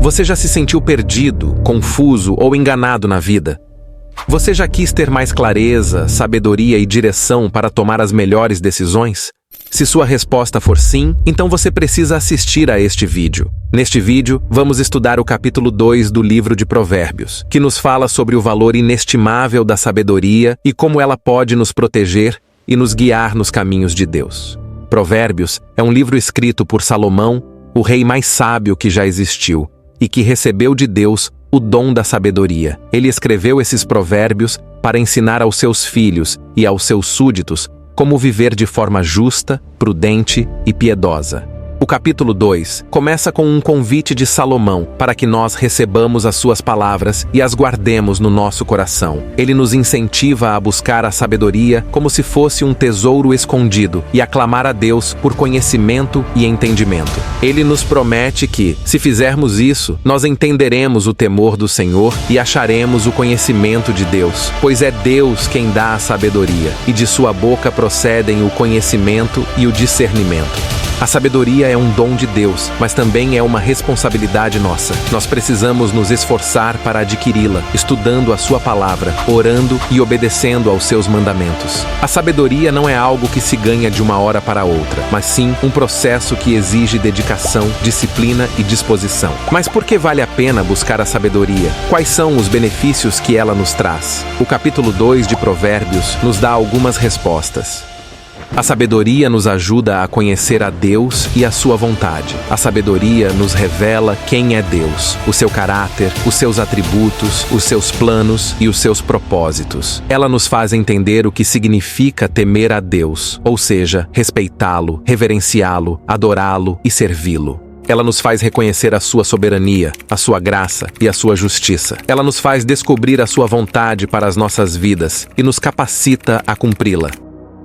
Você já se sentiu perdido, confuso ou enganado na vida? Você já quis ter mais clareza, sabedoria e direção para tomar as melhores decisões? Se sua resposta for sim, então você precisa assistir a este vídeo. Neste vídeo, vamos estudar o capítulo 2 do livro de Provérbios, que nos fala sobre o valor inestimável da sabedoria e como ela pode nos proteger e nos guiar nos caminhos de Deus. Provérbios é um livro escrito por Salomão, o rei mais sábio que já existiu, e que recebeu de Deus o dom da sabedoria. Ele escreveu esses provérbios para ensinar aos seus filhos e aos seus súditos como viver de forma justa, prudente e piedosa. O capítulo 2 começa com um convite de Salomão para que nós recebamos as suas palavras e as guardemos no nosso coração. Ele nos incentiva a buscar a sabedoria como se fosse um tesouro escondido e a clamar a Deus por conhecimento e entendimento. Ele nos promete que, se fizermos isso, nós entenderemos o temor do Senhor e acharemos o conhecimento de Deus, pois é Deus quem dá a sabedoria, e de sua boca procedem o conhecimento e o discernimento. A sabedoria é um dom de Deus, mas também é uma responsabilidade nossa. Nós precisamos nos esforçar para adquiri-la, estudando a sua palavra, orando e obedecendo aos seus mandamentos. A sabedoria não é algo que se ganha de uma hora para outra, mas sim um processo que exige dedicação, disciplina e disposição. Mas por que vale a pena buscar a sabedoria? Quais são os benefícios que ela nos traz? O capítulo 2 de Provérbios nos dá algumas respostas. A sabedoria nos ajuda a conhecer a Deus e a sua vontade. A sabedoria nos revela quem é Deus, o seu caráter, os seus atributos, os seus planos e os seus propósitos. Ela nos faz entender o que significa temer a Deus, ou seja, respeitá-lo, reverenciá-lo, adorá-lo e servi-lo. Ela nos faz reconhecer a sua soberania, a sua graça e a sua justiça. Ela nos faz descobrir a sua vontade para as nossas vidas e nos capacita a cumpri-la.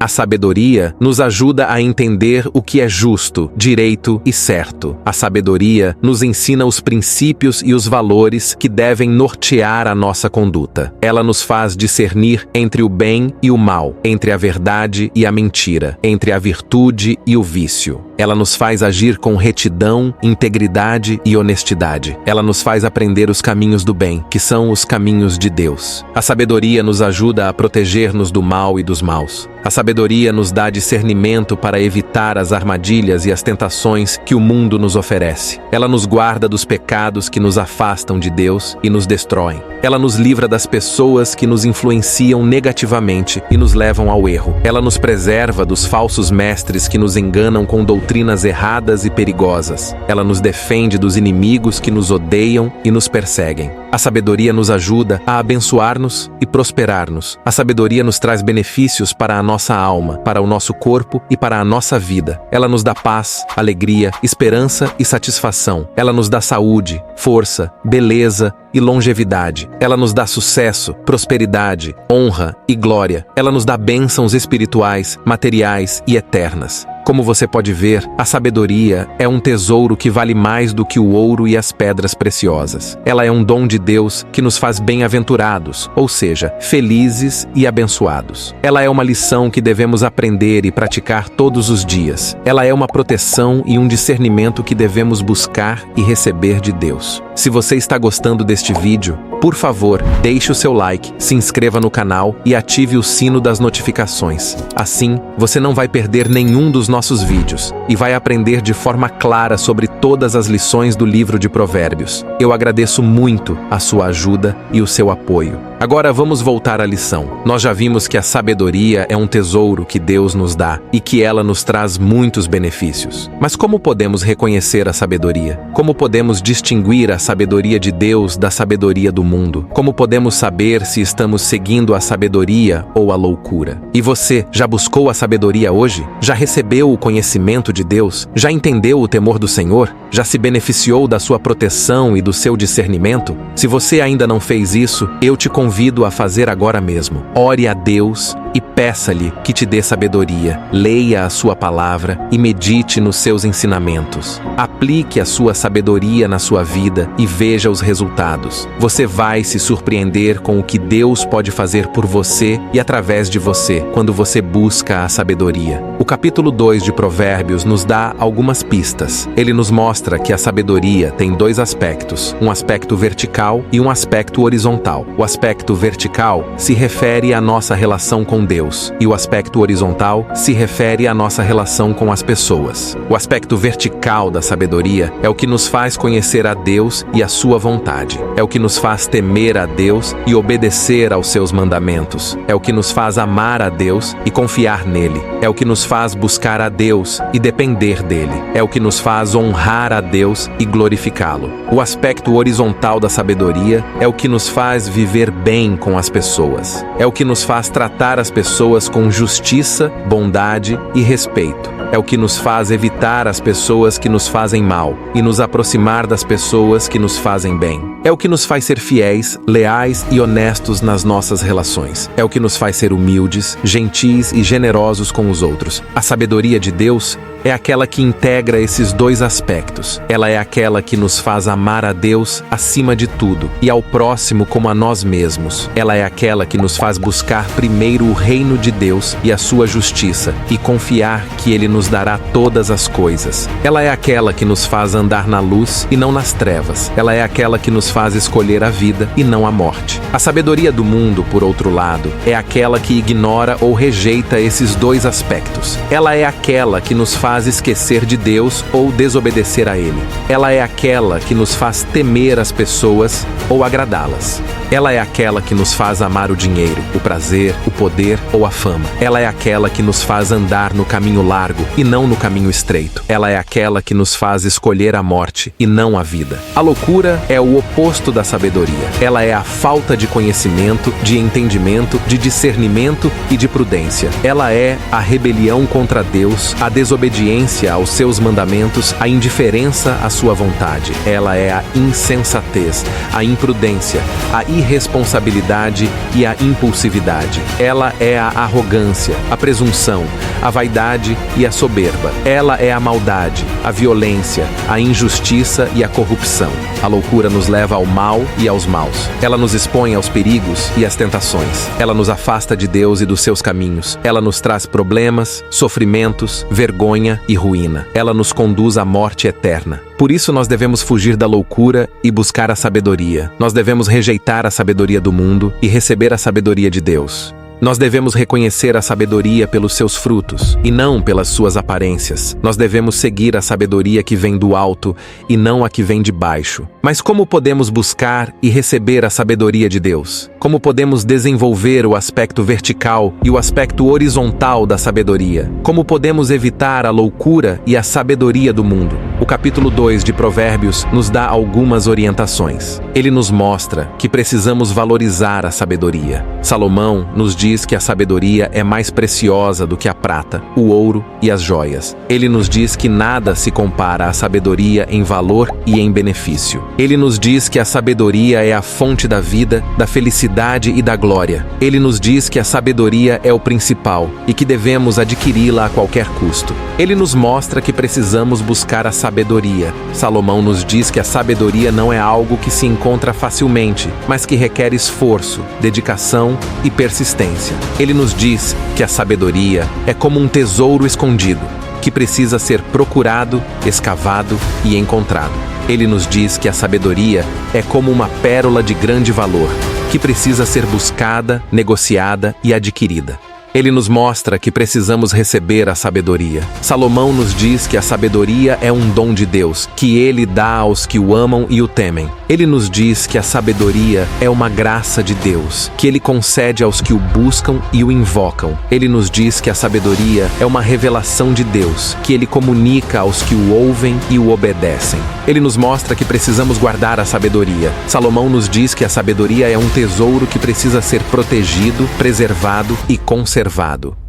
A sabedoria nos ajuda a entender o que é justo, direito e certo. A sabedoria nos ensina os princípios e os valores que devem nortear a nossa conduta. Ela nos faz discernir entre o bem e o mal, entre a verdade e a mentira, entre a virtude e o vício. Ela nos faz agir com retidão, integridade e honestidade. Ela nos faz aprender os caminhos do bem, que são os caminhos de Deus. A sabedoria nos ajuda a proteger-nos do mal e dos maus. A sabedoria nos dá discernimento para evitar as armadilhas e as tentações que o mundo nos oferece. Ela nos guarda dos pecados que nos afastam de Deus e nos destroem. Ela nos livra das pessoas que nos influenciam negativamente e nos levam ao erro. Ela nos preserva dos falsos mestres que nos enganam com doutrinas erradas e perigosas. Ela nos defende dos inimigos que nos odeiam e nos perseguem. A sabedoria nos ajuda a abençoar-nos e prosperar-nos. A sabedoria nos traz benefícios para a nossa alma, para o nosso corpo e para a nossa vida. Ela nos dá paz, alegria, esperança e satisfação. Ela nos dá saúde, força, beleza e longevidade. Ela nos dá sucesso, prosperidade, honra e glória. Ela nos dá bênçãos espirituais, materiais e eternas. Como você pode ver, a sabedoria é um tesouro que vale mais do que o ouro e as pedras preciosas. Ela é um dom de Deus que nos faz bem-aventurados, ou seja, felizes e abençoados. Ela é uma lição que devemos aprender e praticar todos os dias. Ela é uma proteção e um discernimento que devemos buscar e receber de Deus. Se você está gostando deste vídeo, por favor, deixe o seu like, se inscreva no canal e ative o sino das notificações. Assim, você não vai perder nenhum dos nossos vídeos e vai aprender de forma clara sobre todas as lições do livro de Provérbios. Eu agradeço muito a sua ajuda e o seu apoio. Agora vamos voltar à lição. Nós já vimos que a sabedoria é um tesouro que Deus nos dá e que ela nos traz muitos benefícios. Mas como podemos reconhecer a sabedoria? Como podemos distinguir a sabedoria de Deus da sabedoria do mundo? Como podemos saber se estamos seguindo a sabedoria ou a loucura? E você, já buscou a sabedoria hoje? Já recebeu o conhecimento de Deus? Já entendeu o temor do Senhor? Já se beneficiou da sua proteção e do seu discernimento? Se você ainda não fez isso, eu te convido convido a fazer agora mesmo. Ore a Deus e peça-lhe que te dê sabedoria. Leia a sua palavra e medite nos seus ensinamentos. Aplique a sua sabedoria na sua vida e veja os resultados. Você vai se surpreender com o que Deus pode fazer por você e através de você quando você busca a sabedoria. O capítulo 2 de Provérbios nos dá algumas pistas. Ele nos mostra que a sabedoria tem dois aspectos, um aspecto vertical e um aspecto horizontal. O aspecto vertical se refere à nossa relação com Deus, e o aspecto horizontal se refere à nossa relação com as pessoas. O aspecto vertical da sabedoria é o que nos faz conhecer a Deus e a sua vontade. É o que nos faz temer a Deus e obedecer aos seus mandamentos. É o que nos faz amar a Deus e confiar nele. É o que nos faz buscar a Deus e depender dele. É o que nos faz honrar a Deus e glorificá-lo. O aspecto horizontal da sabedoria é o que nos faz viver bem com as pessoas. É o que nos faz tratar as pessoas com justiça, bondade e respeito. É o que nos faz evitar as pessoas que nos fazem mal e nos aproximar das pessoas que nos fazem bem. É o que nos faz ser fiéis, leais e honestos nas nossas relações. É o que nos faz ser humildes, gentis e generosos com os outros. A sabedoria de Deus é aquela que integra esses dois aspectos. Ela é aquela que nos faz amar a Deus acima de tudo e ao próximo como a nós mesmos. Ela é aquela que nos faz buscar primeiro o reino de Deus e a sua justiça e confiar que Ele nos dará todas as coisas. Ela é aquela que nos faz andar na luz e não nas trevas. Ela é aquela que nos faz escolher a vida e não a morte. A sabedoria do mundo, por outro lado, é aquela que ignora ou rejeita esses dois aspectos. Ela é aquela que nos faz esquecer de Deus ou desobedecer a Ele. Ela é aquela que nos faz temer as pessoas ou agradá-las. Ela é aquela que nos faz amar o dinheiro, o prazer, o poder ou a fama. Ela é aquela que nos faz andar no caminho largo e não no caminho estreito. Ela é aquela que nos faz escolher a morte e não a vida. A loucura é o oposto da sabedoria. Ela é a falta de conhecimento, de entendimento, de discernimento e de prudência. Ela é a rebelião contra Deus, a desobediência aos seus mandamentos, a indiferença à sua vontade. Ela é a insensatez, a imprudência, a irresponsabilidade e a impulsividade. Ela é a arrogância, a presunção, a vaidade e a soberba. Ela é a maldade, a violência, a injustiça e a corrupção. A loucura nos leva ao mal e aos maus. Ela nos expõe aos perigos e às tentações. Ela nos afasta de Deus e dos seus caminhos. Ela nos traz problemas, sofrimentos, vergonha e ruína. Ela nos conduz à morte eterna. Por isso nós devemos fugir da loucura e buscar a sabedoria. Nós devemos rejeitar a sabedoria do mundo e receber a sabedoria de Deus. Nós devemos reconhecer a sabedoria pelos seus frutos, e não pelas suas aparências. Nós devemos seguir a sabedoria que vem do alto, e não a que vem de baixo. Mas como podemos buscar e receber a sabedoria de Deus? Como podemos desenvolver o aspecto vertical e o aspecto horizontal da sabedoria? Como podemos evitar a loucura e a sabedoria do mundo? O capítulo 2 de Provérbios nos dá algumas orientações. Ele nos mostra que precisamos valorizar a sabedoria. Salomão nos diz que a sabedoria é mais preciosa do que a prata, o ouro e as joias. Ele nos diz que nada se compara à sabedoria em valor e em benefício. Ele nos diz que a sabedoria é a fonte da vida, da felicidade e da glória. Ele nos diz que a sabedoria é o principal e que devemos adquiri-la a qualquer custo. Ele nos mostra que precisamos buscar a sabedoria. Salomão nos diz que a sabedoria não é algo que se encontra facilmente, mas que requer esforço, dedicação e persistência. Ele nos diz que a sabedoria é como um tesouro escondido, que precisa ser procurado, escavado e encontrado. Ele nos diz que a sabedoria é como uma pérola de grande valor, que precisa ser buscada, negociada e adquirida. Ele nos mostra que precisamos receber a sabedoria. Salomão nos diz que a sabedoria é um dom de Deus, que Ele dá aos que o amam e o temem. Ele nos diz que a sabedoria é uma graça de Deus, que Ele concede aos que o buscam e o invocam. Ele nos diz que a sabedoria é uma revelação de Deus, que Ele comunica aos que o ouvem e o obedecem. Ele nos mostra que precisamos guardar a sabedoria. Salomão nos diz que a sabedoria é um tesouro que precisa ser protegido, preservado e conservado.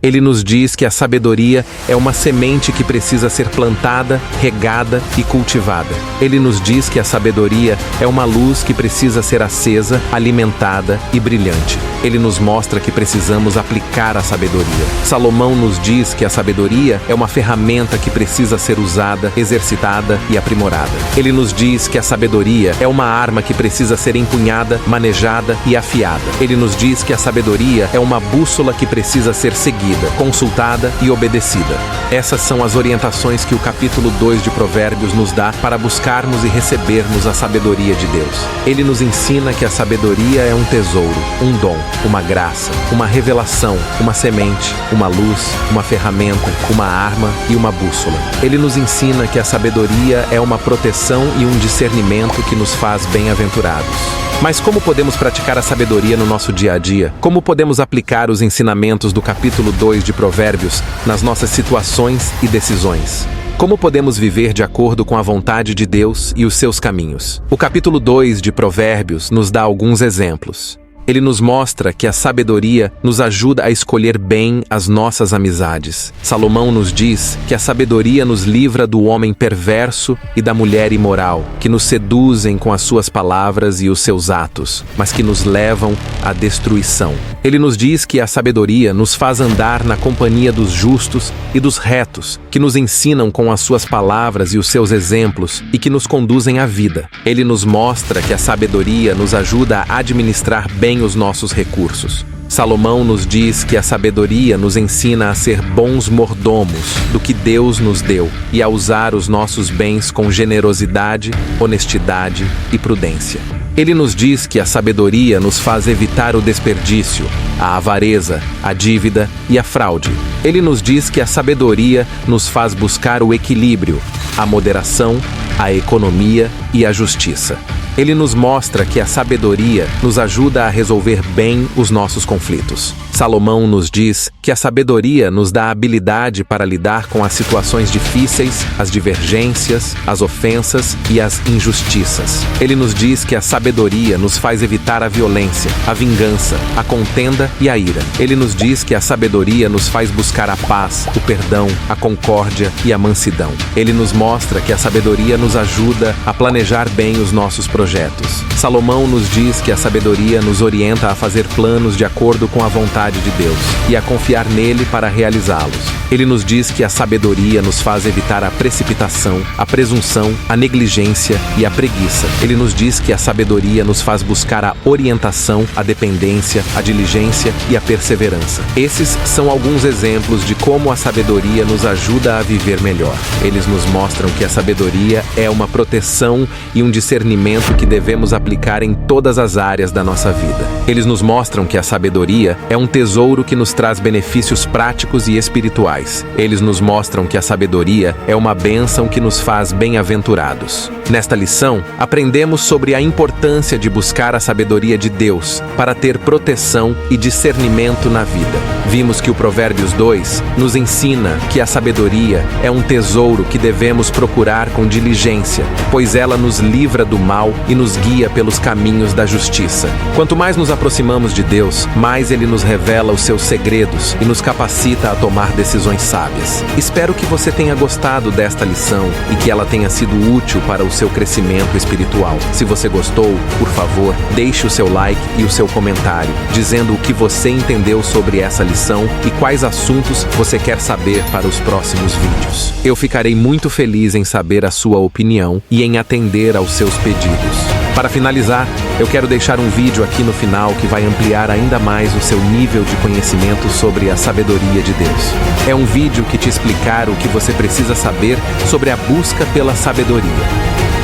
Ele nos diz que a sabedoria é uma semente que precisa ser plantada, regada e cultivada. Ele nos diz que a sabedoria é uma luz que precisa ser acesa, alimentada e brilhante. Ele nos mostra que precisamos aplicar a sabedoria. Salomão nos diz que a sabedoria é uma ferramenta que precisa ser usada, exercitada e aprimorada. Ele nos diz que a sabedoria é uma arma que precisa ser empunhada, manejada e afiada. Ele nos diz que a sabedoria é uma bússola que precisa ser seguida, consultada e obedecida. Essas são as orientações que o capítulo 2 de Provérbios nos dá para buscarmos e recebermos a sabedoria de Deus. Ele nos ensina que a sabedoria é um tesouro, um dom, uma graça, uma revelação, uma semente, uma luz, uma ferramenta, uma arma e uma bússola. Ele nos ensina que a sabedoria é uma proteção e um discernimento que nos faz bem-aventurados. Mas como podemos praticar a sabedoria no nosso dia a dia? Como podemos aplicar os ensinamentos do capítulo 2 de Provérbios nas nossas situações e decisões? Como podemos viver de acordo com a vontade de Deus e os seus caminhos? O capítulo 2 de Provérbios nos dá alguns exemplos. Ele nos mostra que a sabedoria nos ajuda a escolher bem as nossas amizades. Salomão nos diz que a sabedoria nos livra do homem perverso e da mulher imoral, que nos seduzem com as suas palavras e os seus atos, mas que nos levam à destruição. Ele nos diz que a sabedoria nos faz andar na companhia dos justos e dos retos, que nos ensinam com as suas palavras e os seus exemplos e que nos conduzem à vida. Ele nos mostra que a sabedoria nos ajuda a administrar bem os nossos recursos. Salomão nos diz que a sabedoria nos ensina a ser bons mordomos do que Deus nos deu e a usar os nossos bens com generosidade, honestidade e prudência. Ele nos diz que a sabedoria nos faz evitar o desperdício, a avareza, a dívida e a fraude. Ele nos diz que a sabedoria nos faz buscar o equilíbrio, a moderação, a economia e a justiça. Ele nos mostra que a sabedoria nos ajuda a resolver bem os nossos conflitos. Salomão nos diz que a sabedoria nos dá a habilidade para lidar com as situações difíceis, as divergências, as ofensas e as injustiças. Ele nos diz que a sabedoria nos faz evitar a violência, a vingança, a contenda e a ira. Ele nos diz que a sabedoria nos faz buscar a paz, o perdão, a concórdia e a mansidão. Ele nos mostra que a sabedoria nos ajuda a planejar bem os nossos projetos. Salomão nos diz que a sabedoria nos orienta a fazer planos de acordo com a vontade de Deus e a confiar nele para realizá-los. Ele nos diz que a sabedoria nos faz evitar a precipitação, a presunção, a negligência e a preguiça. Ele nos diz que a sabedoria nos faz buscar a orientação, a dependência, a diligência e a perseverança. Esses são alguns exemplos de como a sabedoria nos ajuda a viver melhor. Eles nos mostram que a sabedoria é uma proteção e um discernimento que devemos aplicar em todas as áreas da nossa vida. Eles nos mostram que a sabedoria é um tesouro que nos traz benefícios práticos e espirituais. Eles nos mostram que a sabedoria é uma bênção que nos faz bem-aventurados. Nesta lição, aprendemos sobre a importância de buscar a sabedoria de Deus para ter proteção e discernimento na vida. Vimos que o Provérbios 2 nos ensina que a sabedoria é um tesouro que devemos procurar com diligência, pois ela nos livra do mal e nos guia pelos caminhos da justiça. Quanto mais nos aproximamos de Deus, mais Ele nos revela os seus segredos e nos capacita a tomar decisões sábias. Espero que você tenha gostado desta lição e que ela tenha sido útil para o seu crescimento espiritual. Se você gostou, por favor, deixe o seu like e o seu comentário, dizendo o que você entendeu sobre essa lição e quais assuntos você quer saber para os próximos vídeos. Eu ficarei muito feliz em saber a sua opinião e em atender aos seus pedidos. Para finalizar, eu quero deixar um vídeo aqui no final que vai ampliar ainda mais o seu nível de conhecimento sobre a sabedoria de Deus. É um vídeo que te explicar o que você precisa saber sobre a busca pela sabedoria.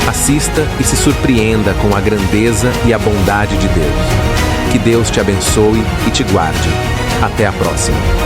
Assista e se surpreenda com a grandeza e a bondade de Deus. Que Deus te abençoe e te guarde. Até a próxima.